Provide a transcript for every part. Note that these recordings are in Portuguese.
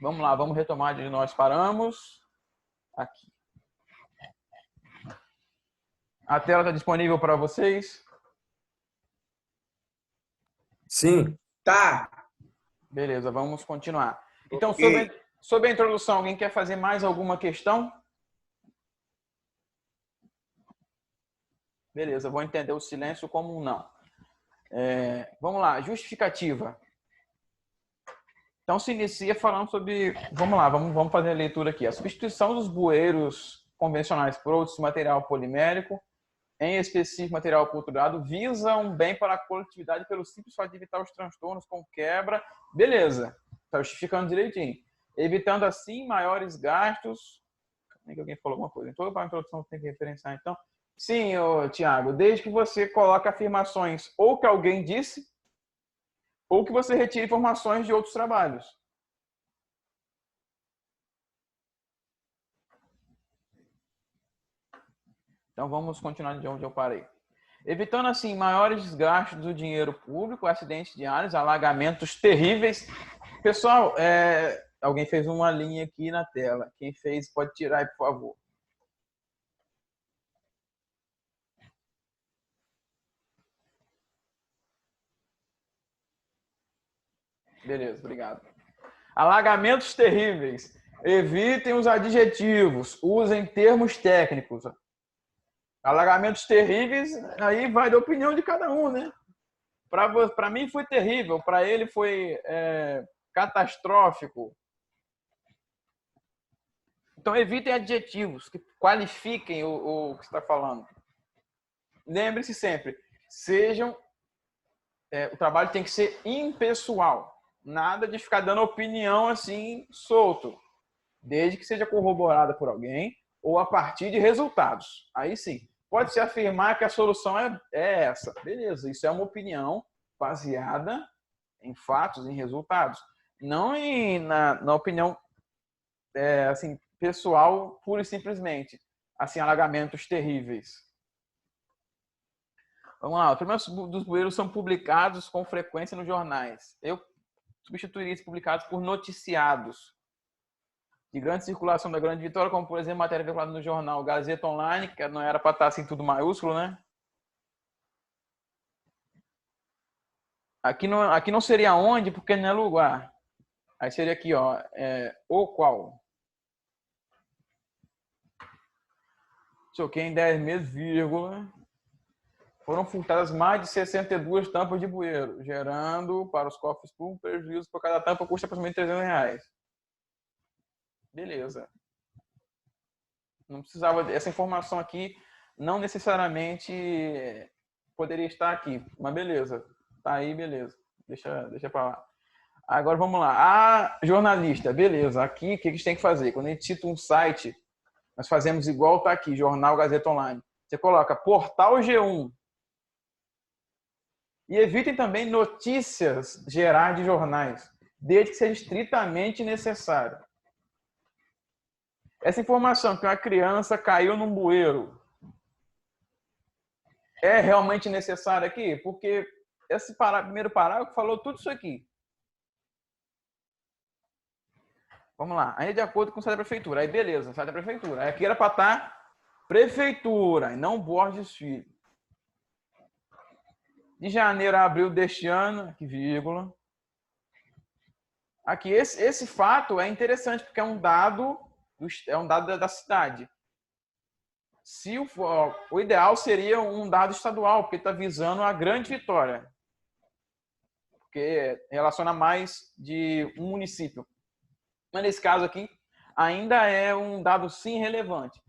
Vamos lá, vamos retomar de onde nós paramos. Aqui. A tela está disponível para vocês? Sim. Tá. Beleza, vamos continuar. Então, Ok. sobre a introdução, alguém quer fazer mais alguma questão? Beleza, vou entender o silêncio como um não. Vamos lá, justificativa. Então, se inicia falando sobre... Vamos lá, vamos fazer a leitura aqui. A substituição dos bueiros convencionais por outros material polimérico, em específico material culturado, visa um bem para a coletividade pelo simples fato de evitar os transtornos com quebra. Beleza, está justificando direitinho. Evitando, assim, maiores gastos... Nem que alguém falou alguma coisa. Em toda a introdução tem que referenciar, então... Sim, Tiago, desde que você coloque afirmações ou que alguém disse, ou que você retire informações de outros trabalhos. Então, vamos continuar de onde eu parei. Evitando, assim, maiores desgastos do dinheiro público, acidentes diários, alagamentos terríveis. Pessoal, alguém fez uma linha aqui na tela. Quem fez, pode tirar aí, por favor. Beleza, obrigado. Alagamentos terríveis. Evitem os adjetivos. Usem termos técnicos. Alagamentos terríveis, aí vai da opinião de cada um, né? Para mim foi terrível, para ele foi catastrófico. Então, evitem adjetivos que qualifiquem o que você está falando. Lembre-se sempre, o trabalho tem que ser impessoal. Nada de ficar dando opinião assim, solto. Desde que seja corroborada por alguém ou a partir de resultados. Aí sim, pode-se afirmar que a solução é essa. Beleza, isso é uma opinião baseada em fatos, em resultados. Não na opinião assim, pessoal, pura e simplesmente. Assim, alagamentos terríveis. Vamos lá, os primeiros dos bueiros são publicados com frequência nos jornais. Eu substituiria esses publicados por noticiados de grande circulação da Grande Vitória, como, por exemplo, matéria veiculada no jornal Gazeta Online, que não era para estar assim tudo maiúsculo, né? Aqui não seria onde, porque não é lugar. Aí seria aqui, ó, o qual. Choquei em 10 meses, vírgula. Foram furtadas mais de 62 tampas de bueiro, gerando para os cofres públicos prejuízo por cada tampa, custa aproximadamente R$300. Beleza. Não precisava, essa informação aqui não necessariamente poderia estar aqui, mas beleza. Tá aí, beleza. Deixa para lá. Agora vamos lá. A jornalista, beleza. Aqui o que a gente tem que fazer? Quando a gente cita um site, nós fazemos igual tá aqui, Jornal Gazeta Online. Você coloca Portal G1. E evitem também notícias gerais de jornais, desde que seja estritamente necessário. Essa informação que uma criança caiu num bueiro é realmente necessária aqui? Porque esse primeiro parágrafo falou tudo isso aqui. Vamos lá. Ainda de acordo com o site da prefeitura. Aí beleza, site da prefeitura. Aí aqui era para estar prefeitura e não Borges Filho. De janeiro a abril deste ano, aqui vírgula. Aqui esse fato é interessante porque é um dado da cidade. Se o ideal seria um dado estadual, porque está visando a Grande Vitória, porque relaciona mais de um município. Mas nesse caso aqui, ainda é um dado sim relevante.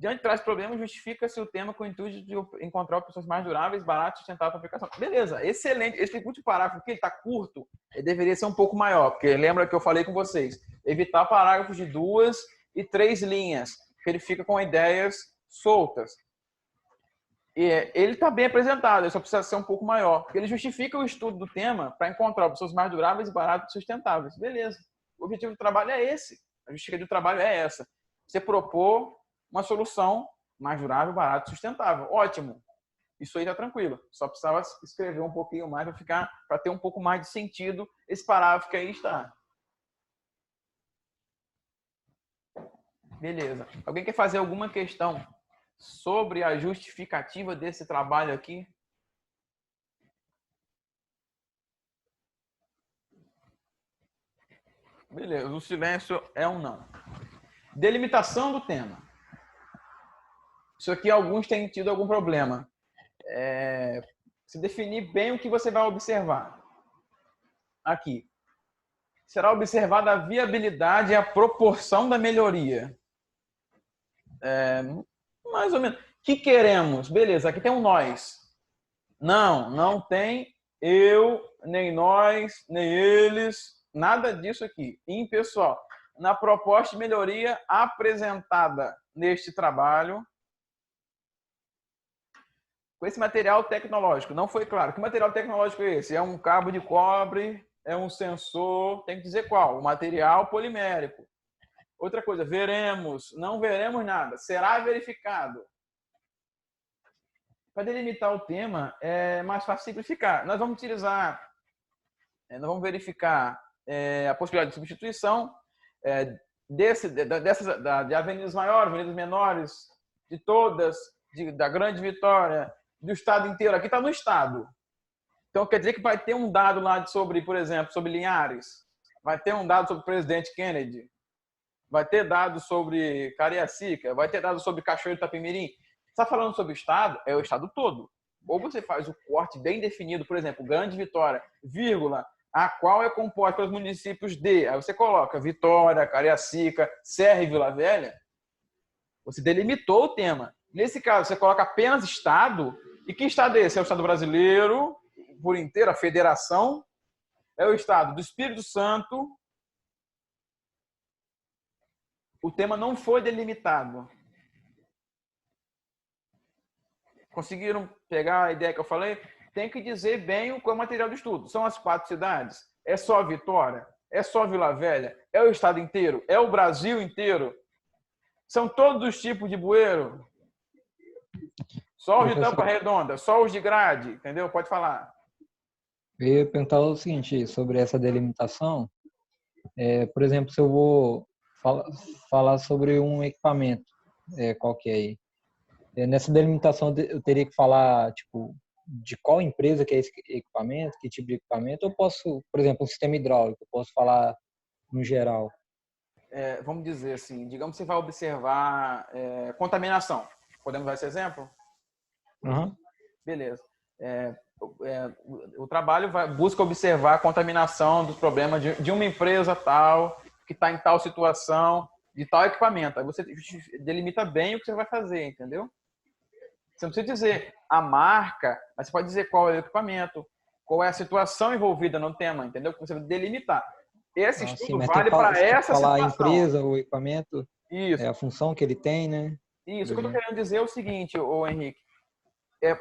Diante de traz problemas, justifica-se o tema com o intuito de encontrar opções mais duráveis, baratas e sustentáveis para aplicação. Beleza, excelente. Esse último parágrafo aqui, ele está curto, ele deveria ser um pouco maior, porque lembra que eu falei com vocês, evitar parágrafos de 2 e 3 linhas, porque ele fica com ideias soltas. E ele está bem apresentado, ele só precisa ser um pouco maior, porque ele justifica o estudo do tema para encontrar opções mais duráveis, baratas e sustentáveis. Beleza. O objetivo do trabalho é esse. A justificativa do trabalho é essa. Você propor uma solução mais durável, barata e sustentável. Ótimo. Isso aí está tranquilo. Só precisava escrever um pouquinho mais para ter um pouco mais de sentido esse parágrafo que aí está. Beleza. Alguém quer fazer alguma questão sobre a justificativa desse trabalho aqui? Beleza, o silêncio é um não. Delimitação do tema. Isso aqui alguns têm tido algum problema. Se definir bem o que você vai observar. Aqui. Será observada a viabilidade e a proporção da melhoria. Mais ou menos. O que queremos? Beleza, aqui tem um nós. Não tem eu, nem nós, nem eles, nada disso aqui. Impessoal. Na proposta de melhoria apresentada neste trabalho, com esse material tecnológico, não foi claro. Que material tecnológico é esse? É um cabo de cobre, é um sensor, tem que dizer qual? O material polimérico. Outra coisa, veremos, não veremos nada, será verificado. Para delimitar o tema, é mais fácil simplificar. Nós vamos utilizar, nós vamos verificar a possibilidade de substituição de avenidas maiores, avenidas menores, de todas, da Grande Vitória, do estado inteiro. Aqui está no estado. Então, quer dizer que vai ter um dado lá sobre, por exemplo, sobre Linhares, vai ter um dado sobre o presidente Kennedy, vai ter dados sobre Cariacica, vai ter dados sobre Cachoeiro de Itapemirim. Está falando sobre o estado? É o estado todo. Ou você faz o corte bem definido, por exemplo, Grande Vitória, vírgula, a qual é composta pelos municípios de. Aí você coloca Vitória, Cariacica, Serra e Vila Velha. Você delimitou o tema. Nesse caso, você coloca apenas estado. E que estado é esse? É o estado brasileiro, por inteiro, a federação. É o estado do Espírito Santo. O tema não foi delimitado. Conseguiram pegar a ideia que eu falei? Tem que dizer bem qual é o material de estudo. São as 4 cidades? É só Vitória? É só Vila Velha? É o estado inteiro? É o Brasil inteiro? São todos os tipos de bueiro? Só os de tampa redonda? Só os de grade? Entendeu? Pode falar. Eu ia perguntar o seguinte, sobre essa delimitação. Por exemplo, se eu vou falar sobre um equipamento, qual que é aí? Nessa delimitação eu teria que falar, tipo, de qual empresa que é esse equipamento, que tipo de equipamento, ou posso, por exemplo, um sistema hidráulico, eu posso falar no geral? Vamos dizer assim, digamos que você vai observar contaminação. Podemos dar esse exemplo? Uhum. Beleza. O trabalho busca observar a contaminação dos problemas de uma empresa tal, que está em tal situação, de tal equipamento. Aí você delimita bem o que você vai fazer, entendeu? Você não precisa dizer a marca, mas você pode dizer qual é o equipamento, qual é a situação envolvida no tema, entendeu? Você vai delimitar. Esse estudo Mas vale para tem que essa falar a situação. empresa, o equipamento, Isso. a função que ele tem, né? Isso. O que eu estou querendo dizer é o seguinte, ô Henrique.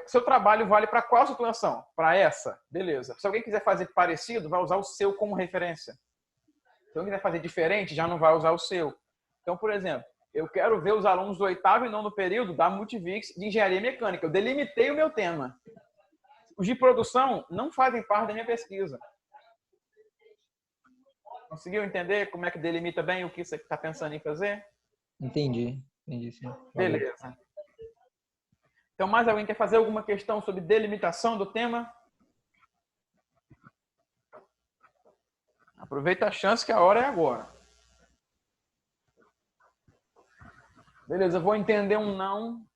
Seu trabalho vale para qual situação? Para essa? Beleza. Se alguém quiser fazer parecido, vai usar o seu como referência. Se alguém quiser fazer diferente, já não vai usar o seu. Então, por exemplo, eu quero ver os alunos do 8º e 9º período da Multivix de Engenharia Mecânica. Eu delimitei o meu tema. Os de produção não fazem parte da minha pesquisa. Conseguiu entender como é que delimita bem o que você está pensando em fazer? Entendi sim. Valeu. Beleza. Então, mais alguém quer fazer alguma questão sobre delimitação do tema? Aproveita a chance que a hora é agora. Beleza, eu vou entender um não,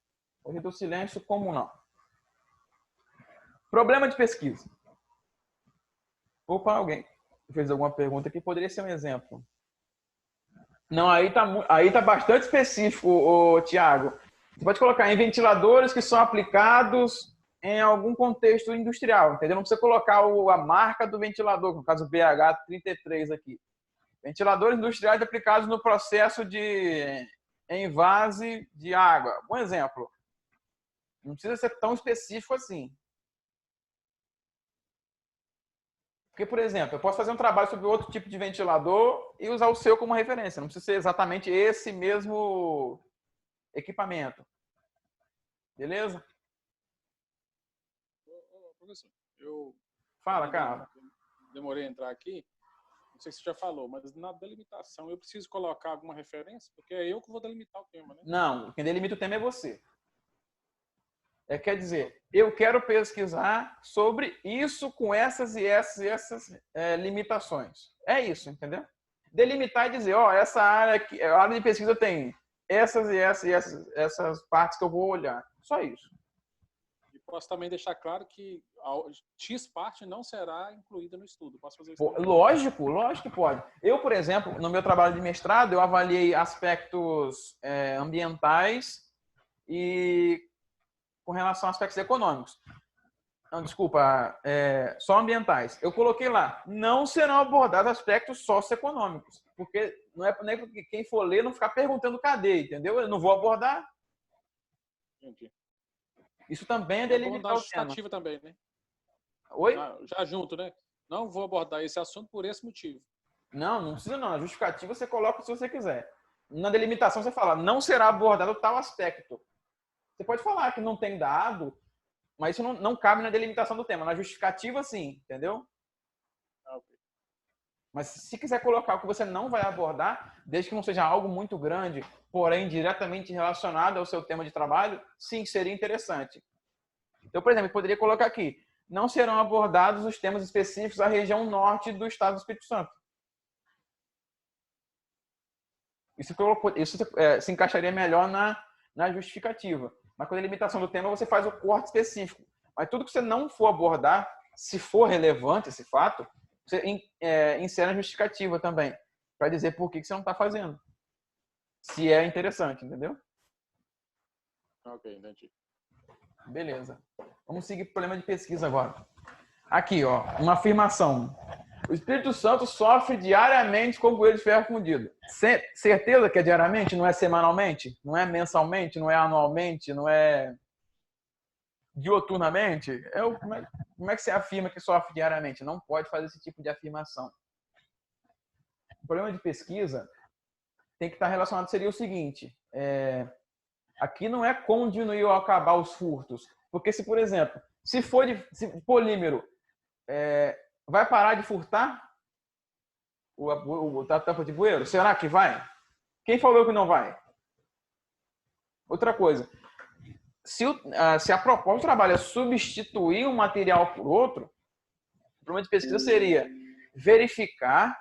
correr do silêncio como um não. Problema de pesquisa. Opa, alguém fez alguma pergunta que poderia ser um exemplo. Não, aí tá bastante específico, Tiago. Você pode colocar em ventiladores que são aplicados em algum contexto industrial, entendeu? Não precisa colocar a marca do ventilador, no caso BH33 aqui. Ventiladores industriais aplicados no processo de envase de água. Um exemplo. Não precisa ser tão específico assim. Porque, por exemplo, eu posso fazer um trabalho sobre outro tipo de ventilador e usar o seu como referência. Não precisa ser exatamente esse mesmo equipamento. Beleza? Professor, eu Fala, cara. demorei a entrar aqui. sei se você já falou, mas na delimitação eu preciso colocar alguma referência? Porque é eu que vou delimitar o tema, né? Não, quem delimita o tema é você. Quer dizer, eu quero pesquisar sobre isso com essas e essas limitações. É isso, entendeu? Delimitar e dizer, ó, essa área aqui, a área de pesquisa tem essas e essas partes que eu vou olhar. Só isso. E posso também deixar claro que a X parte não será incluída no estudo. Posso fazer isso também? Lógico que pode. Eu, por exemplo, no meu trabalho de mestrado, eu avaliei aspectos ambientais e com relação a aspectos econômicos. Não, desculpa, só ambientais. Eu coloquei lá, não serão abordados aspectos socioeconômicos, porque não é nem porque quem for ler não ficar perguntando cadê, entendeu? Eu não vou abordar. Entendi. Isso também é delimitar o tema. Justificativa também, né? Oi? Já junto, né? Não vou abordar esse assunto por esse motivo. Não precisa não. Na justificativa você coloca se você quiser. Na delimitação você fala, não será abordado tal aspecto. Você pode falar que não tem dado, mas isso não cabe na delimitação do tema. Na justificativa, sim, entendeu? Okay. Mas se quiser colocar o que você não vai abordar, desde que não seja algo muito grande, porém diretamente relacionado ao seu tema de trabalho, sim, seria interessante. Então, por exemplo, eu poderia colocar aqui, não serão abordados os temas específicos da região norte do estado do Espírito Santo. Isso se encaixaria melhor na justificativa. Mas com a delimitação do tema, você faz o corte específico. Mas tudo que você não for abordar, se for relevante esse fato, você insere a justificativa também, para dizer por que você não está fazendo. Se é interessante, entendeu? Ok, entendi. Beleza. Vamos seguir para o problema de pesquisa agora. Aqui, ó, uma afirmação. O Espírito Santo sofre diariamente com poeira de ferro fundido. Certeza que é diariamente? Não é semanalmente? Não é mensalmente? Não é anualmente? Não é dioturnamente? Como é que você afirma que sofre diariamente? Não pode fazer esse tipo de afirmação. O problema de pesquisa tem que estar relacionado, seria o seguinte, aqui não é como diminuir ou acabar os furtos. Porque se, por exemplo, se polímero vai parar de furtar o tampa de bueiro? Será que vai? Quem falou que não vai? Outra coisa, se a proposta do trabalho é substituir um material por outro, o problema de pesquisa seria verificar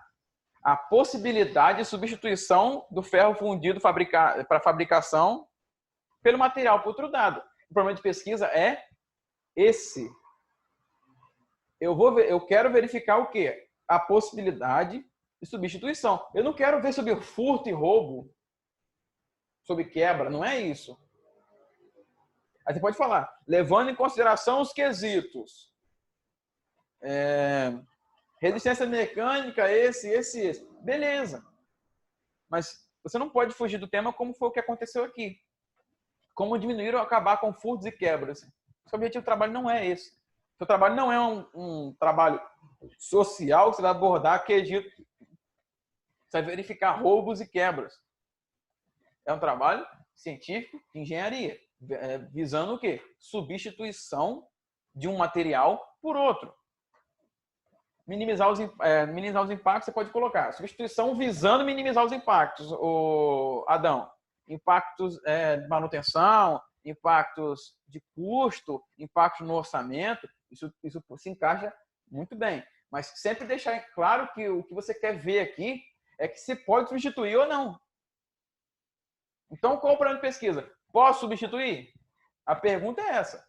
a possibilidade de substituição do ferro fundido para fabricação pelo material por outro dado. O problema de pesquisa é esse. Eu quero verificar o quê? A possibilidade de substituição. Eu não quero ver sobre furto e roubo, sobre quebra, não é isso. Aí você pode falar, levando em consideração os quesitos. Resistência mecânica, esse. Beleza. Mas você não pode fugir do tema como foi o que aconteceu aqui. Como diminuir ou acabar com furtos e quebras. O objetivo do trabalho não é esse. O seu trabalho não é um trabalho social que você vai abordar quesito. Você vai verificar roubos e quebras. É um trabalho científico de engenharia, visando o quê? Substituição de um material por outro. Minimizar os impactos, você pode colocar. Substituição visando minimizar os impactos, Adão. Impactos de manutenção, impactos de custo, impactos no orçamento. Isso se encaixa muito bem. Mas sempre deixar claro que o que você quer ver aqui é que se pode substituir ou não. Então, qual o problema de pesquisa? Posso substituir? A pergunta é essa.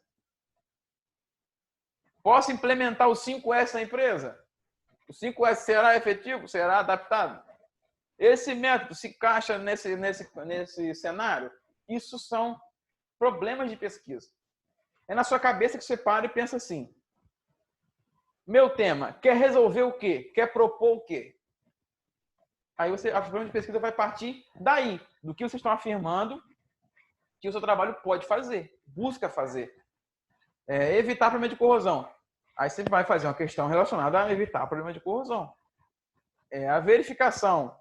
Posso implementar o 5S na empresa? O 5S será efetivo? Será adaptado? Esse método se encaixa nesse cenário? Isso são problemas de pesquisa. É na sua cabeça que você para e pensa assim. Meu tema, quer resolver o quê? Quer propor o quê? Aí o problema de pesquisa vai partir daí, do que vocês estão afirmando que o seu trabalho pode fazer, busca fazer. Evitar problema de corrosão. Aí você vai fazer uma questão relacionada a evitar problema de corrosão. A verificação,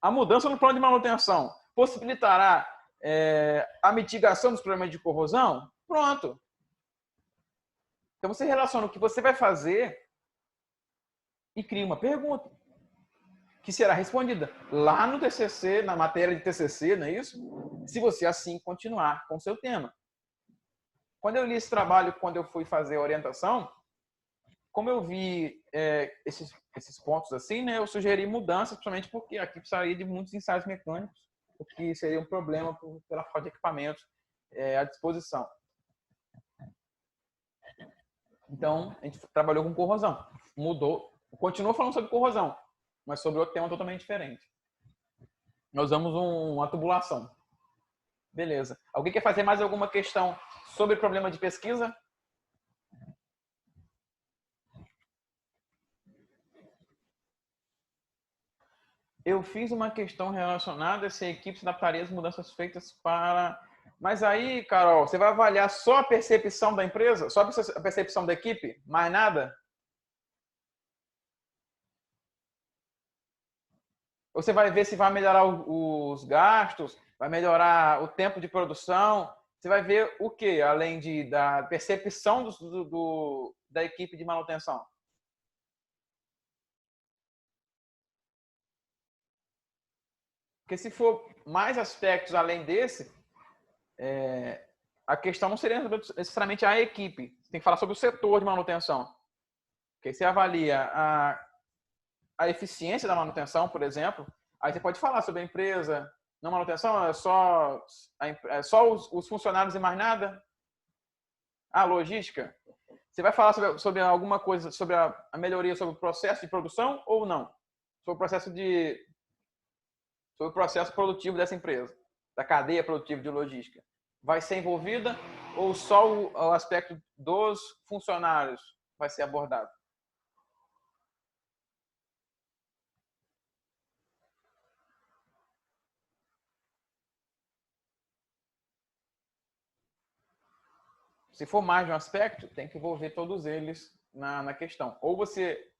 a mudança no plano de manutenção possibilitará a mitigação dos problemas de corrosão? Pronto. Então você relaciona o que você vai fazer e cria uma pergunta. que será respondida lá no TCC, na matéria de TCC, não é isso? Se você assim continuar com o seu tema. Quando eu li esse trabalho, quando eu fui fazer a orientação, como eu vi esses pontos assim, né, eu sugeri mudanças, principalmente porque aqui precisaria de muitos ensaios mecânicos, o que seria um problema pela falta de equipamentos à disposição. Então, a gente trabalhou com corrosão. Mudou, continuou falando sobre corrosão, mas sobre outro tema totalmente diferente. Nós usamos uma tubulação. Beleza. Alguém quer fazer mais alguma questão sobre problema de pesquisa? Eu fiz uma questão relacionada a se a equipe se adaptaria às mudanças feitas para... Mas aí, Carol, você vai avaliar só a percepção da empresa? Só a percepção da equipe? Mais nada? Você vai ver se vai melhorar os gastos, vai melhorar o tempo de produção. Você vai ver o que, além da percepção da equipe de manutenção? Porque se for mais aspectos além desse, a questão não seria necessariamente a equipe. Você tem que falar sobre o setor de manutenção. Porque você avalia a eficiência da manutenção, por exemplo. Aí você pode falar sobre a empresa. Não, manutenção é só os funcionários e mais nada. A logística. Você vai falar sobre alguma coisa, sobre a melhoria, sobre o processo de produção ou não? Sobre o processo produtivo dessa empresa, da cadeia produtiva de logística. Vai ser envolvida ou só o aspecto dos funcionários vai ser abordado? Se for mais de um aspecto, tem que envolver todos eles na questão. Ou você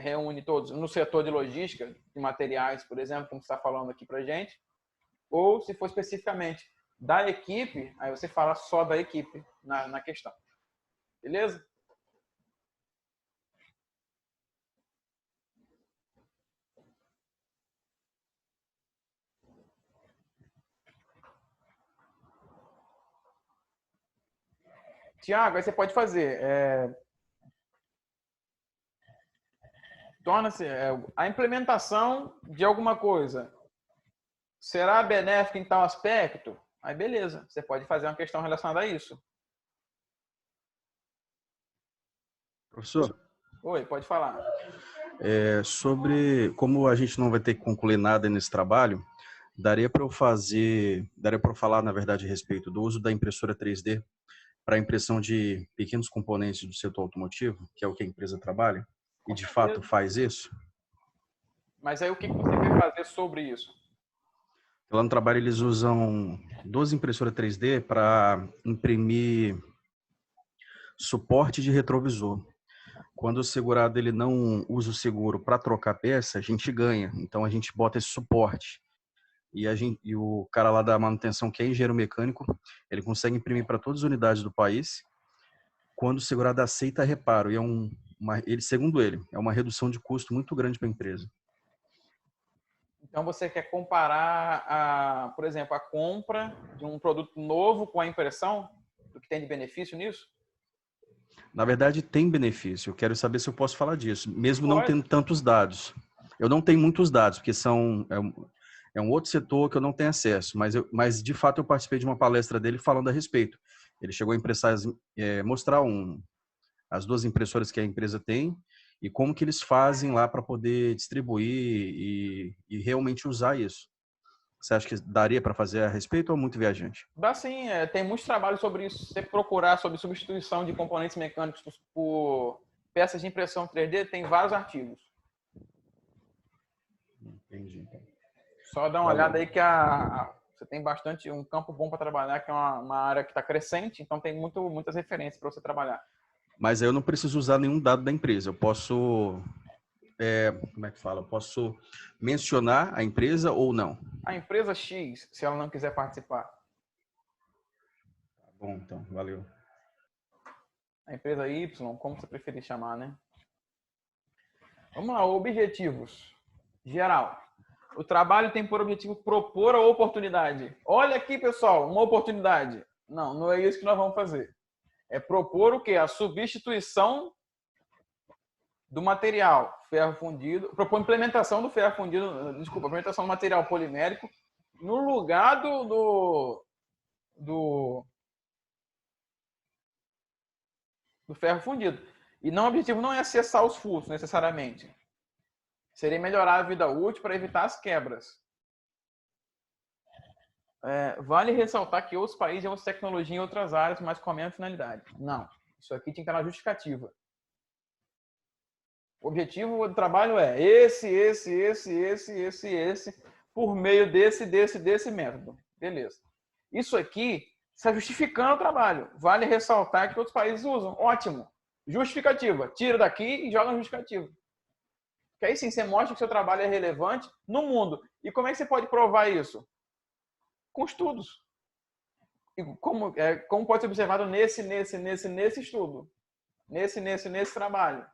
reúne todos no setor de logística, de materiais, por exemplo, como você está falando aqui para a gente, ou se for especificamente da equipe, aí você fala só da equipe na questão. Beleza? Tiago, aí você pode fazer. Torna-se a implementação de alguma coisa. Será benéfica em tal aspecto? Aí beleza, você pode fazer uma questão relacionada a isso. Professor, Oi, pode falar. sobre como a gente não vai ter que concluir nada nesse trabalho, daria para eu falar, na verdade, a respeito do uso da impressora 3D para a impressão de pequenos componentes do setor automotivo, que é o que a empresa trabalha, e de fato faz isso? Mas aí o que você quer fazer sobre isso? Lá no trabalho eles usam 12 impressoras 3D para imprimir suporte de retrovisor. Quando o segurado ele não usa o seguro para trocar peça, a gente ganha. Então a gente bota esse suporte. E o cara lá da manutenção, que é engenheiro mecânico, ele consegue imprimir para todas as unidades do país. Quando o segurado aceita reparo, e segundo ele, é uma redução de custo muito grande para a empresa. Então você quer comparar, por exemplo, a compra de um produto novo com a impressão? Do que tem de benefício nisso? Na verdade, tem benefício. Eu quero saber se eu posso falar disso, mesmo não tendo tantos dados. Eu não tenho muitos dados, porque é um outro setor que eu não tenho acesso, mas de fato eu participei de uma palestra dele falando a respeito. Ele chegou a mostrar as duas impressoras que a empresa tem e como que eles fazem lá para poder distribuir e realmente usar isso. Você acha que daria para fazer a respeito ou muito viajante? Dá sim, tem muitos trabalhos sobre isso. Se você procurar sobre substituição de componentes mecânicos por peças de impressão 3D, tem vários artigos. Entendi. Só dá uma olhada aí que você tem um campo bom para trabalhar, que é uma área que está crescente, então tem muitas referências para você trabalhar. Mas aí eu não preciso usar nenhum dado da empresa. Eu posso, como é que fala? Eu posso mencionar a empresa ou não? A empresa X, se ela não quiser participar. Tá bom, então, valeu. A empresa Y, como você preferir chamar, né? Vamos lá, objetivos. geral. O trabalho tem por objetivo propor a oportunidade. Olha aqui, pessoal, uma oportunidade. Não, não é isso que nós vamos fazer. É propor o quê? A substituição do material ferro fundido, propor implementação do ferro fundido, desculpa, implementação do material polimérico no lugar do ferro fundido. E não, o objetivo não é cessar os furtos, necessariamente. Seria melhorar a vida útil para evitar as quebras. Vale ressaltar que outros países usam tecnologia em outras áreas, mas com a mesma finalidade. Não. Isso aqui tinha que estar na justificativa. O objetivo do trabalho é esse, por meio desse método. Beleza. Isso aqui está justificando o trabalho. Vale ressaltar que outros países usam. Ótimo. Justificativa. Tira daqui e joga na justificativa. Que aí sim, você mostra que o seu trabalho é relevante no mundo. E como é que você pode provar isso? Com estudos. E como pode ser observado nesse estudo. Nesse trabalho.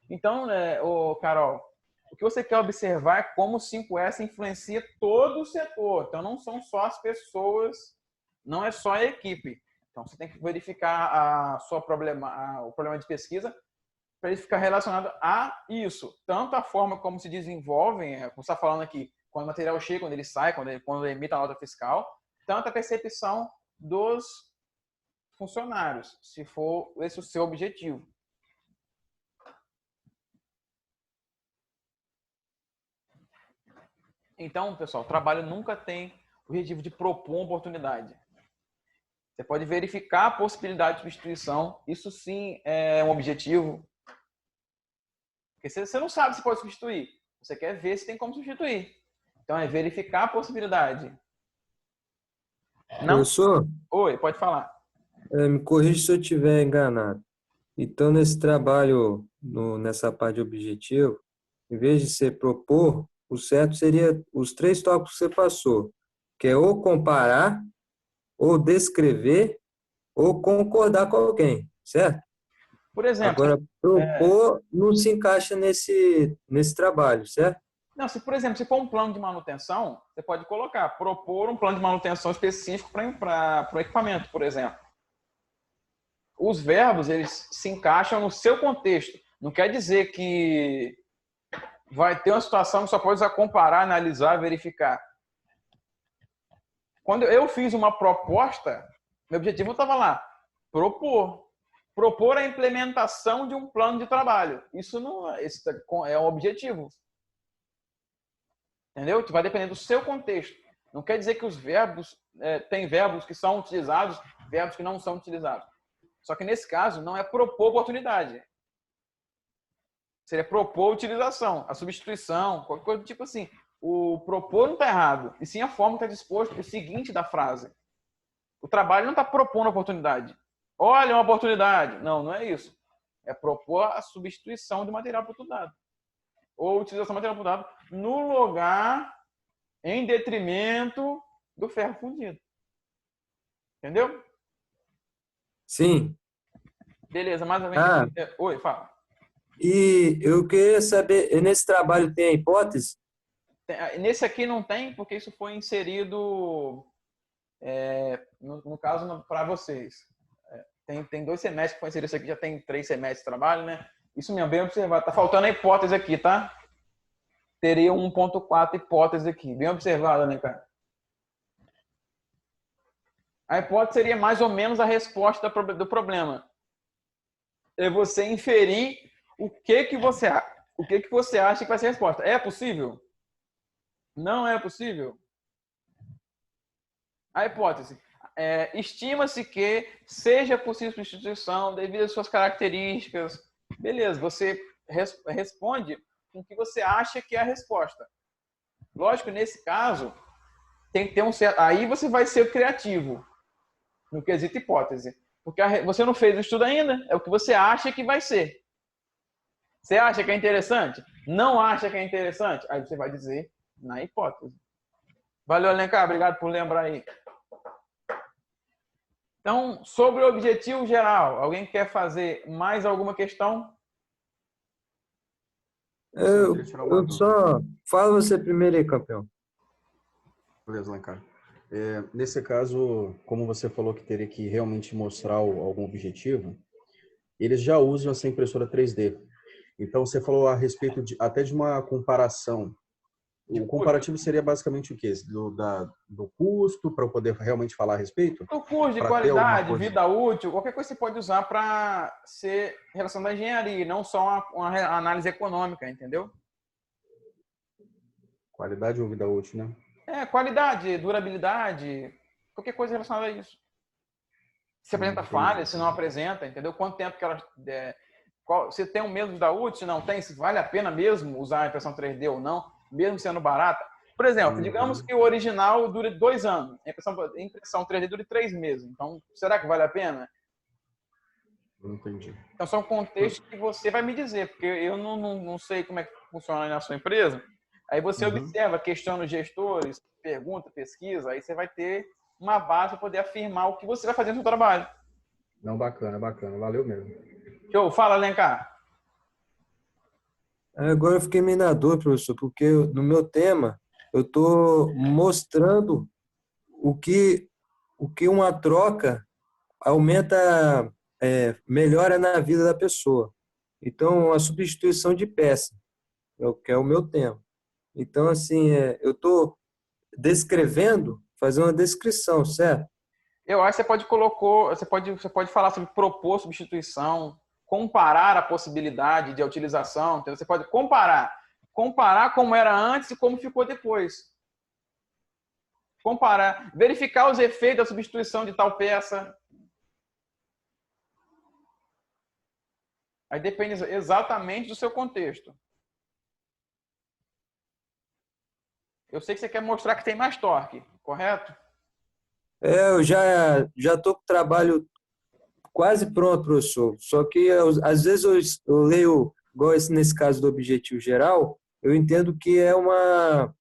Então, Carol, o que você quer observar é como o 5S influencia todo o setor. Então, não são só as pessoas, não é só a equipe. Então, você tem que verificar o problema de pesquisa para ele ficar relacionado a isso. Tanto a forma como se desenvolvem, como você está falando aqui, quando o material chega, quando ele sai, quando ele emite a nota fiscal, tanto a percepção dos funcionários, se for esse o seu objetivo. Então, pessoal, o trabalho nunca tem o objetivo de propor uma oportunidade. Você pode verificar a possibilidade de substituição. Isso sim é um objetivo. Porque você não sabe se pode substituir. Você quer ver se tem como substituir. Então, é verificar a possibilidade. Não... Professor? Oi, pode falar. Me corrija se eu estiver enganado. Então, nesse trabalho, nessa parte de objetivo, em vez de você propor, o certo seria os 3 tópicos que você passou, que é ou comparar, ou descrever, ou concordar com alguém, certo? Por exemplo... Agora, propor não se encaixa nesse trabalho, certo? Não, por exemplo, se for um plano de manutenção, você pode propor um plano de manutenção específico para o equipamento, por exemplo. Os verbos, eles se encaixam no seu contexto. Não quer dizer que vai ter uma situação que só pode usar comparar, analisar, verificar. Quando eu fiz uma proposta, meu objetivo estava lá, propor. Propor a implementação de um plano de trabalho. Isso não é um objetivo. Entendeu? Vai depender do seu contexto. Não quer dizer que os verbos, tem verbos que são utilizados, verbos que não são utilizados. Só que nesse caso não é propor oportunidade. Seria propor utilização, a substituição, qualquer coisa do tipo assim. O propor não está errado, e sim a forma que está disposto, o seguinte da frase. O trabalho não está propondo oportunidade. Olha, uma oportunidade. Não, não é isso. É propor a substituição de material produtado. Ou utilização de material produtado no lugar, em detrimento do ferro fundido. Entendeu? Sim. Beleza, mais ou menos. Oi, fala. E eu queria saber, nesse trabalho tem a hipótese? Nesse aqui não tem, porque isso foi inserido, no caso, para vocês. Tem 2 semestres que foi inserido, isso aqui já tem 3 semestres de trabalho, né? Isso mesmo, bem observado. Tá faltando a hipótese aqui, tá? Teria 1.4 hipótese aqui. Bem observado, né, cara? A hipótese seria mais ou menos a resposta do problema. É você inferir o que você acha que vai ser a resposta. É possível? Não é possível? A hipótese. Estima-se que seja possível substituição devido às suas características. Beleza, você responde com o que você acha que é a resposta. Lógico, nesse caso, tem que ter um certo... Aí você vai ser criativo no quesito hipótese. Porque você não fez o estudo ainda, é o que você acha que vai ser. Você acha que é interessante? Não acha que é interessante? Aí você vai dizer na hipótese. Valeu, Alencar. Obrigado por lembrar aí. Então, sobre o objetivo geral, alguém quer fazer mais alguma questão? Eu, queria tirar uma eu dúvida. só... Fala você primeiro aí, campeão. Beleza, Alencar. Nesse caso, como você falou que teria que realmente mostrar algum objetivo, eles já usam essa impressora 3D. Então, você falou a respeito até de uma comparação. O comparativo seria basicamente o quê? Do custo, para eu poder realmente falar a respeito? O custo de Para ter alguma qualidade, coisa. vida útil, qualquer coisa você pode usar para ser relação à engenharia, não só uma análise econômica, entendeu? Qualidade ou vida útil, né? Qualidade, durabilidade, qualquer coisa relacionada a isso. Se apresenta falha, se não apresenta, entendeu? Quanto tempo que ela... você tem um medo da útil? Se não tem, se vale a pena mesmo usar a impressão 3D ou não, mesmo sendo barata. Por exemplo, digamos que o original dure 2 anos, a impressão 3D dure 3 meses. Então, será que vale a pena? Não entendi. Então, são contextos que você vai me dizer, porque eu não sei como é que funciona na sua empresa. Aí você observa, questiona os gestores, pergunta, pesquisa, aí você vai ter uma base para poder afirmar o que você vai fazer no seu trabalho. Não, bacana, bacana. Valeu mesmo. Show, fala, Alencar. Agora eu fiquei meio na dúvida, professor, porque no meu tema eu estou mostrando o que uma troca aumenta, melhora na vida da pessoa. Então, a substituição de peça, que é o meu tema. Então, assim, eu estou descrevendo, fazendo uma descrição, certo? Eu acho que você pode falar sobre propor substituição, comparar a possibilidade de utilização. Então, você pode comparar como era antes e como ficou depois. Comparar, verificar os efeitos da substituição de tal peça. Aí depende exatamente do seu contexto. Eu sei que você quer mostrar que tem mais torque, correto? Eu já estou com o trabalho quase pronto, professor. Só que, às vezes, eu leio, igual nesse caso do objetivo geral, eu entendo que é uma,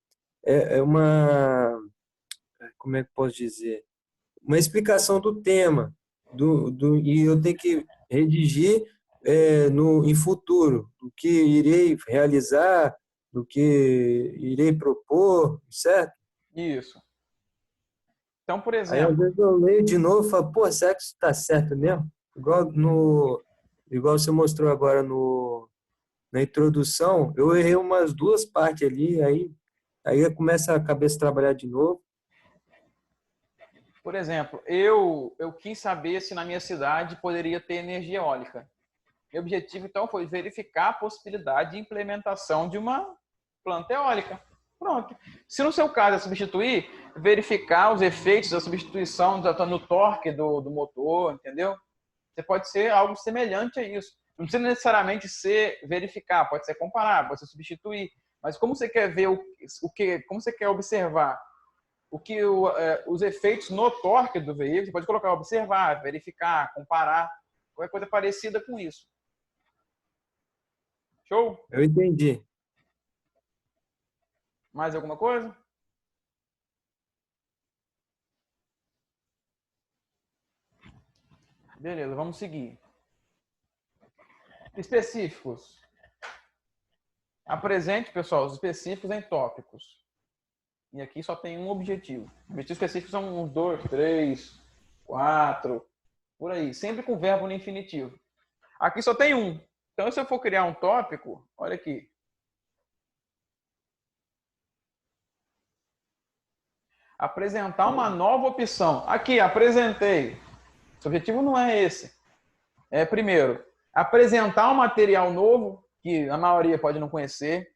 como é que posso dizer? Uma explicação do tema, e eu tenho que redigir em futuro, do que irei realizar, do que irei propor, certo? Isso. Então, por Aí, às exemplo, vezes, eu leio de novo e falo, pô, será que isso está certo mesmo? Igual você mostrou agora na introdução, eu errei umas 2 partes ali, aí começa a cabeça a trabalhar de novo. por exemplo, eu quis saber se na minha cidade poderia ter energia eólica. Meu objetivo, então, foi verificar a possibilidade de implementação de uma planta eólica. Pronto. Se no seu caso é substituir, verificar os efeitos da substituição no torque do motor, entendeu? Você pode ser algo semelhante a isso. Não precisa necessariamente ser verificar, pode ser comparar, pode ser substituir. Mas como você quer ver como você quer observar os efeitos no torque do veículo, você pode colocar observar, verificar, comparar, qualquer coisa parecida com isso. Show? Eu entendi. Mais alguma coisa? Beleza, vamos seguir. Específicos. Apresente, pessoal, os específicos em tópicos. E aqui só tem um objetivo. Objetivos específicos são uns 2, 3, 4, por aí. Sempre com verbo no infinitivo. Aqui só tem um. Então, se eu for criar um tópico, olha aqui. Apresentar uma nova opção. Aqui, apresentei. O objetivo não é esse. Primeiro, apresentar um material novo, que a maioria pode não conhecer.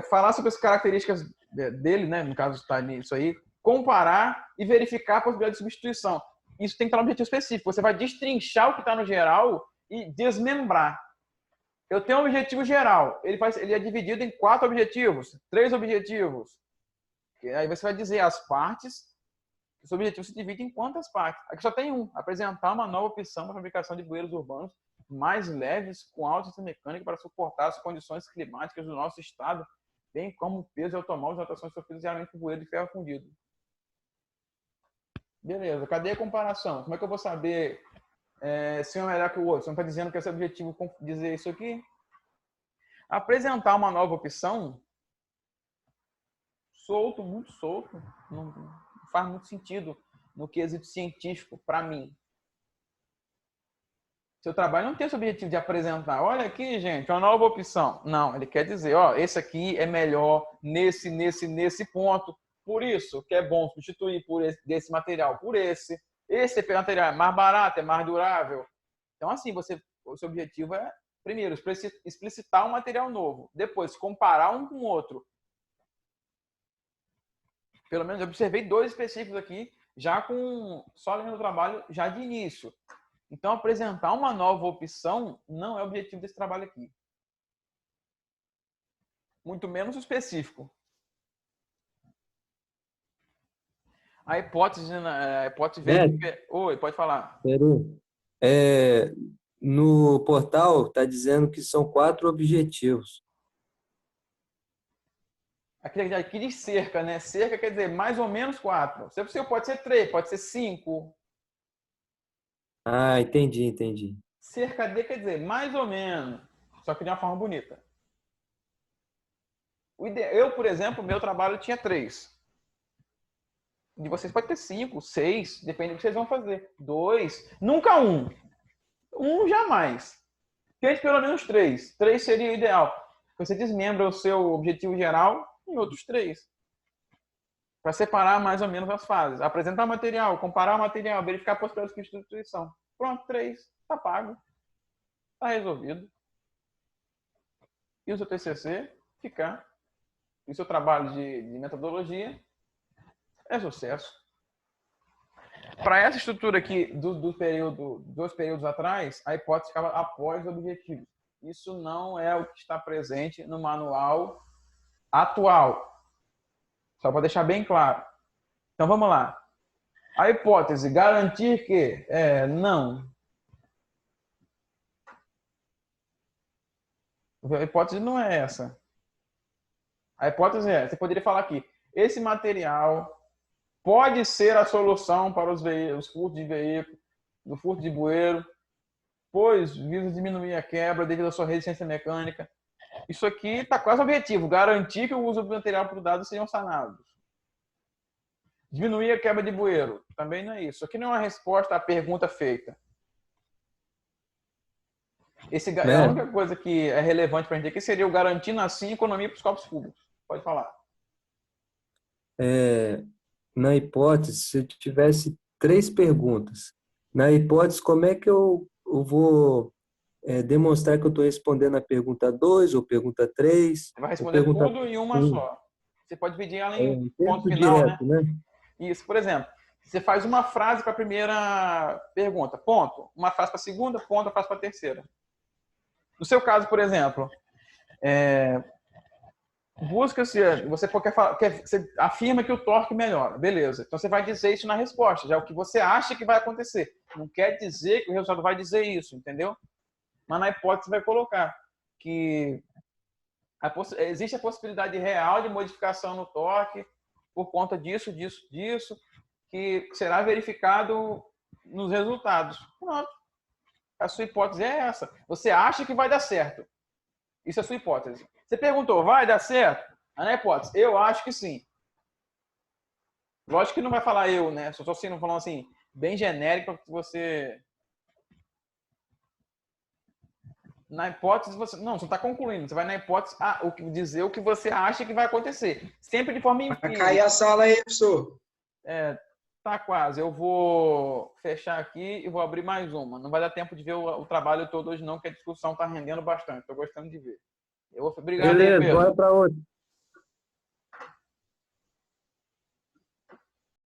Falar sobre as características dele, né? No caso, está nisso aí. Comparar e verificar a possibilidade de substituição. Isso tem que estar no objetivo específico. Você vai destrinchar o que está no geral e desmembrar. Eu tenho um objetivo geral. Ele é dividido em 4 objetivos, 3 objetivos. Aí você vai dizer as partes. Os objetivos se dividem em quantas partes? Aqui só tem um. Apresentar uma nova opção para a fabricação de bueiros urbanos mais leves, com alta mecânica para suportar as condições climáticas do nosso estado, bem como o peso e automóveis e rotações sofridas geralmente por bueiro de ferro fundido. Beleza, cadê a comparação? Como é que eu vou saber se um é melhor que o outro? Você não está dizendo que esse objetivo dizer isso aqui? Apresentar uma nova opção, solto, muito solto, não faz muito sentido no quesito científico para mim. Seu trabalho não tem esse objetivo de apresentar, olha aqui, gente, uma nova opção. Não, ele quer dizer, ó, esse aqui é melhor nesse ponto. Por isso que é bom substituir desse material por esse. Esse material é mais barato, é mais durável. Então, assim, o seu objetivo é, primeiro, explicitar um material novo. Depois, comparar um com o outro. Pelo menos, eu observei 2 específicos aqui, só lendo o trabalho já de início. Então, apresentar uma nova opção não é o objetivo desse trabalho aqui. Muito menos o específico. A hipótese veio... Oi, pode falar. Peru, no portal está dizendo que são 4 objetivos. Aqui de cerca, né? Cerca quer dizer mais ou menos 4. Se pode ser 3, pode ser 5. Ah, entendi. Cerca de quer dizer mais ou menos, só que de uma forma bonita. Eu, por exemplo, meu trabalho tinha 3. De vocês pode ter 5, 6, depende do que vocês vão fazer. 2, nunca 1. 1 jamais. Tente pelo menos 3. 3 seria o ideal. Você desmembra o seu objetivo geral em outros 3. Para separar mais ou menos as fases. Apresentar o material, comparar o material, verificar a possibilidade de substituição. Pronto, 3. Está pago. Está resolvido. E o seu TCC ficar. E o seu trabalho de metodologia é sucesso. Para essa estrutura aqui, dos períodos atrás, a hipótese ficava após o objetivo. Isso não é o que está presente no manual atual. Só para deixar bem claro. Então, vamos lá. A hipótese, garantir que? Não. A hipótese não é essa. A hipótese você poderia falar aqui, esse material pode ser a solução para os furtos de veículo, do furto de bueiro, pois visa diminuir a quebra devido à sua resistência mecânica. Isso aqui está quase objetivo, garantir que o uso do material por dados sejam sanados. Diminuir a quebra de bueiro, também não é isso. Isso aqui não é uma resposta à pergunta feita. A única coisa que é relevante para a gente aqui seria o garantindo assim economia para os corpos públicos. Pode falar. Na hipótese, se eu tivesse 3 perguntas, na hipótese, como é que eu vou demonstrar que eu estou respondendo a pergunta 2 ou pergunta 3? Você vai responder tudo em uma só. Você pode dividir ela em ponto final, direto, né? Isso, por exemplo, você faz uma frase para a primeira pergunta, ponto. Uma frase para a segunda, ponto, uma frase para a terceira. No seu caso, por exemplo, busca-se, você afirma que o torque melhora, beleza. Então você vai dizer isso na resposta, já é o que você acha que vai acontecer. Não quer dizer que o resultado vai dizer isso, entendeu? Mas na hipótese você vai colocar que existe a possibilidade real de modificação no torque por conta disso, que será verificado nos resultados. Pronto. A sua hipótese é essa. Você acha que vai dar certo. Isso é a sua hipótese. Você perguntou, vai dar certo? Na hipótese, eu acho que sim. Lógico que não vai falar eu, né? Só estou falando assim, bem genérico, para que você... Na hipótese, você não está concluindo. Você vai na hipótese dizer o que você acha que vai acontecer. Sempre de forma empírica. Vai cair a sala aí, professor. Tá quase. Eu vou fechar aqui e vou abrir mais uma. Não vai dar tempo de ver o trabalho todo hoje não, porque a discussão está rendendo bastante. Estou gostando de ver. Obrigado. Beleza, aí, Pedro. bora para outra.